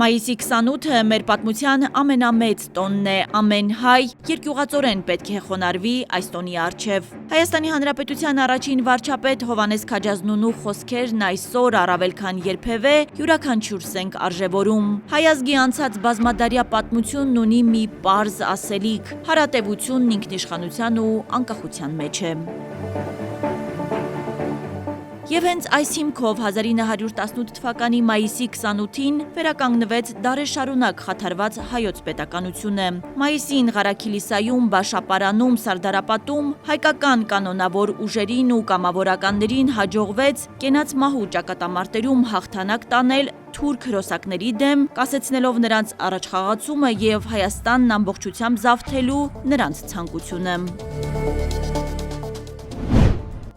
Մայիսի 28-ը մեր պատմության ամենամեծ տոնն է, ամեն հայ երկյուղածորեն պետք է խոնարհվի այս տոնի առջև։ Հայաստանի Հանրապետության առաջին վարչապետ Հովհաննես Քաջազնունու խոսքերն այսօր առավել քան երբևէ յուրաքանչյուր սենք արժևորում։ Հայ ազգի անցած բազմադարյա պատմությունն ունի մի պարզ ասելիք՝ հարատևությունն ինքնիշխանության ու անկախության մեջ է։ Եվ հենց այս հիմքով 1918 թվականի մայիսի 28-ին վերականգնվեց դարեր շարունակ խաթարված հայոց պետականությունը։ Մայիսին Ղարաքիլիսայում, Բաշապարանում, Սարդարապատում հայկական կանոնավոր ուժերին ու կամավորականներին հաջողվեց կենաց մահու ճակատամարտերում հաղթանակ տանել թուրք հրոսակների դեմ, կասեցնելով նրանց առաջխաղացումը և Հայաստանն ամբողջությամբ զավթելու նրանց ցանկությունը։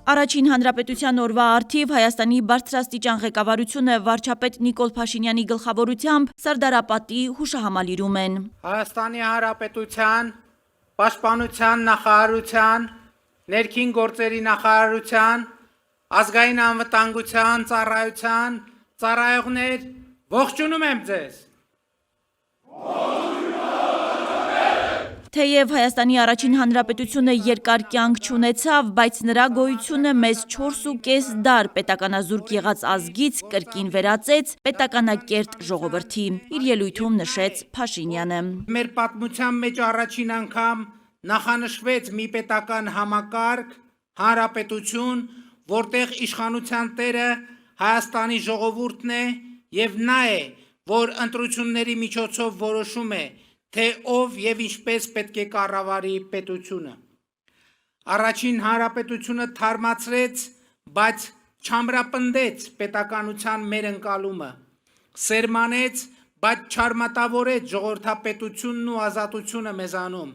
Առաջին հանրապետության օրվա առթիվ Հայաստանի բարձրաստիճան ղեկավարությունը վարչապետ Նիկոլ Փաշինյանի գլխավորությամբ Սարդարապատի հուշահամալիրում են։ Հայաստանի Հանրապետության Պաշտպանության նախարարության, Ներքին գործերի նախարարության, Ազգային անվտանգության ծառայության ծառայողներ, ողջունում եմ ձեզ։ Թեև Հայաստանի առաջին հանրապետությունը երկար կյանք չունեցավ, բայց նրա գոյությունը մեզ 4.5 դար պետականազուրկ եղած ազգից կրկին վերածեց պետականակերտ ժողովրդի, իր ելույթում նշեց Փաշինյանը։ Մեր պատմության մեջ առաջին անգամ նախանշվեց մի պետական համակարգ, հանրապետություն, որտեղ իշխանության տերը Հայաստանի ժողովուրդն է և նա է, որ ընտրությունների միջոցով որոշում է, թե ով և ինչպես պետք է կառավարի պետությունը։ Առաջին հանրապետությունը թարմացրեց, բայց չամրապնդեց պետականության մեր ընկալումը, սերմանեց, բայց չարմատավորեց ժողովրդապետությունն ու ազատությունը մեզանում,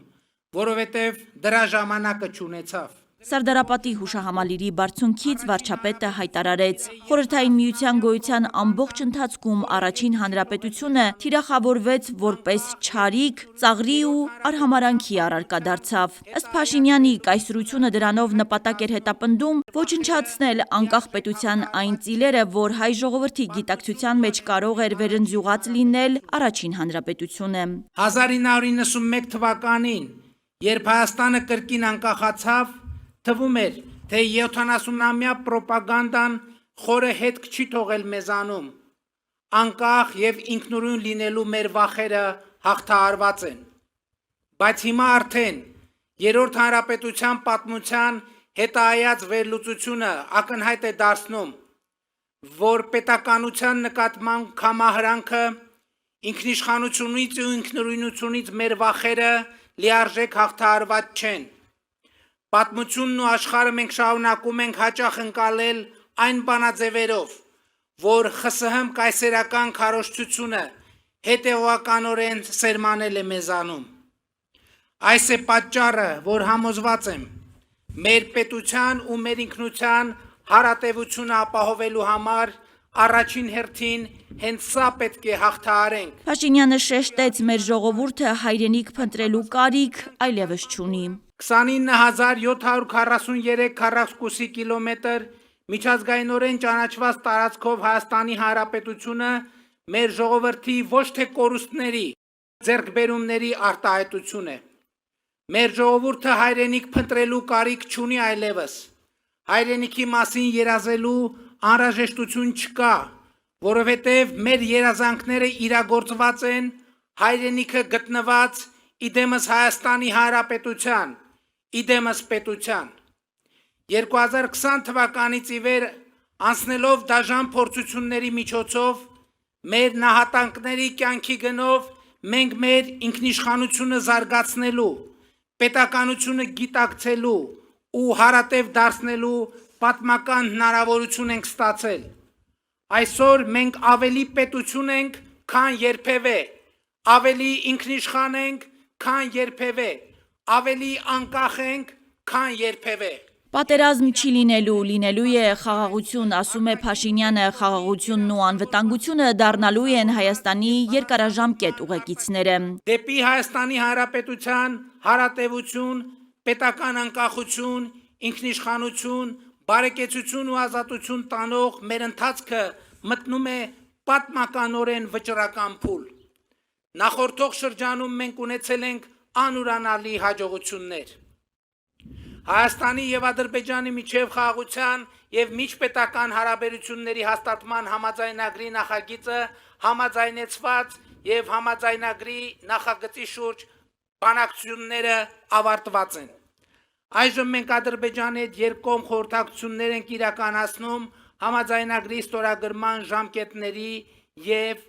որովհետև դրա ժամանակը չունեցավ։ Սարդարապատի հուշահամալիրի բարձունքից վարչապետը հայտարարեց. Խորհրդային միության գոյության ամբողջ ընթացքում առաջին հանրապետությունը թիրախավորվեց որպես չարիք, ծաղրի ու արհամարանքի առարկա դարձավ։ Ըստ Փաշինյանի, կայսրությունը դրանով նպատակ էր հետապնդում ոչնչացնել անկախ պետության այն ծիլերը, որ հայ ժողովրդի գիտակցության մեջ կարող էր վերընձյուղած լինել առաջին հանրապետությունը։ 1991 թվականին, երբ Հայաստանը կրկին անկախացավ, թվում էր, թե 70-ամյա պրոպագանդան խորը հետք չի թողել մեզանում, անկախ և ինքնուրույն լինելու մեր վախերը հաղթահարված են։ Բայց հիմա արդեն երրորդ հանրապետության պատմության հետահայաց վերլուծությունը ակնհայտ է դարձնում, որ պետականության նկատմամբ կամահրանքը, ինքնիշխանությունից ու ինքնուրույնությունից մեր վախերը լիարժեք հաղթահարված չեն։ Պատմությունն ու աշխարհը մենք շարունակում ենք հաճախ ընկալել այն բանաձևերով, որ ԽՍՀՄ կայսերական քարոզչությունը հետևողականորեն սերմանել է մեզանում։ Այս է պատճառը, որ համոզված եմ, մեր պետության ու մեր ինքնության հարատևությունը ապահովելու համար առաջին հերթին հենց սա պետք է հաղթահարենք։ Փաշինյանը շեշտեց, մեր ժողովուրդը հայրենիք փնտրելու կարիք այլևս չունի։ 29743 քառակուսի կիլոմետր միջազգայինորեն ճանաչված տարածքով Հայաստանի Հանրապետությունը մեր ժողովրդի ոչ թե կորուստների, ձեռքբերումների արտահայտություն է։ Մեր ժողովուրդը հայրենիք փնտրելու կարիք չունի այլևս։ Հայրենիքի մասին երազելու անհրաժեշտություն չկա, որովհետև մեր երազանքները իրագործված են, հայրենիքը գտնված իդեմս Հայաստանի Հանրապետության, իդեմս պետության։ 2020 թվականից ի վեր անցնելով դաժան փորձությունների միջոցով, մեր նահատակների կյանքի գնով մենք մեր ինքնիշխանությունը զարգացնելու, պետականությունը գիտակցելու ու հարատև դարձնելու պատմական հնարավորություն ենք ստացել։ Այսօր մենք ավելի պետություն ենք, քան երբևէ, ավելի ինքնիշխան ենք, քան երբևէ, ավելի անկախ ենք, քան երբևէ։ Պատերազմ չի լինելու, լինելու է խաղաղություն, ասում է Փաշինյանը, խաղաղությունն ու անվտանգությունը դառնալու են Հայաստանի երկարաժամկետ ուղեկիցները։ Դեպի Հայաստանի Հանրապետության հարատևություն, պետական անկախություն, ինքնիշխանություն, բարեկեցություն ու ազատություն տանող մեր ընթացքը մտնում է պատմականորեն վճռական փուլ։ Նախորդող շրջանում մենք ունեցել ենք անուրանալի հաջողություններ։ Հայաստանի եւ Ադրբեջանի միջև խաղաղության եւ միջպետական հարաբերությունների հաստատման համաձայնագրի նախագիծը համաձայնեցված եւ համաձայնագրի նախագծի շուրջ բանակցությունները ավարտված են։ Այժմ մենք Ադրբեջանի հետ երկկողմ խորհրդակցություններ ենք իրականացնում համաձայնագրի ստորագրման ժամկետների եւ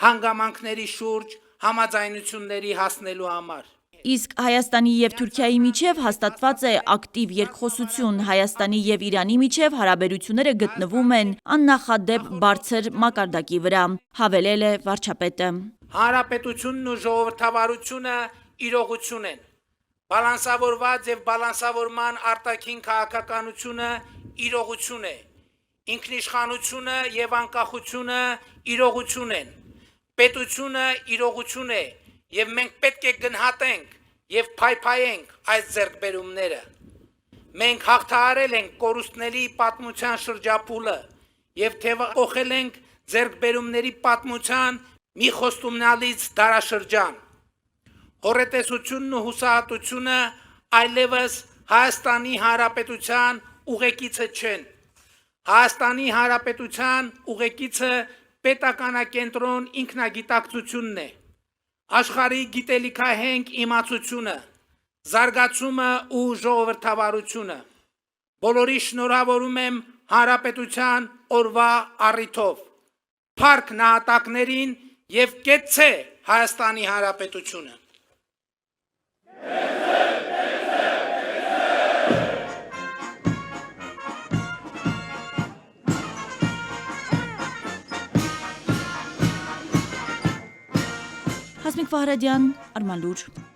հանգամանքների շուրջ համաձայնությունների հասնելու համար։ Իսկ Հայաստանի եւ Թուրքիայի միջև հաստատված է ակտիվ երկխոսություն, Հայաստանի եւ Իրանի միջև հարաբերությունները գտնվում են աննախադեպ բարձր մակարդակի վրա, հավելել է վարչապետը։ Հանրապետությունն ու ժողովրդավարությունը իրողություն են։ Բալանսավորված եւ բալանսավորման արտաքին քաղաքականությունը իրողություն է։ Ինքնիշխանությունը եւ անկախությունը իրողություն են։ Պետությունը իրողություն է եւ մենք պետք է գնահատենք եւ փայփայենք այս ձեռքբերումները։ Մենք հաղթահարել ենք կորուստների պատմության շրջափուլը եւ թեւակոխել ենք ձեռքբերումների պատմության մի խոստումնալից դարաշրջան։ Հոռետեսությունն ու հուսահատությունը այլևս Հայաստանի Հանրապետության ուղեկիցը չեն։ Հայաստանի Հանրապետության ուղեկիցը պետականակենտրոն ինքնագիտակցությունն է, աշխարհի գիտելիքահենք իմացությունը, զարգացումը ու ժողովրդավարությունը։ Բոլորի շնորհավորում եմ Հանրապետության օրվա առիթով։ Փառք նահատակներին եւ կեցցե Հայաստանի Հանրապետությունը։ Հասմիկ Վահրադյան, Արման լուր։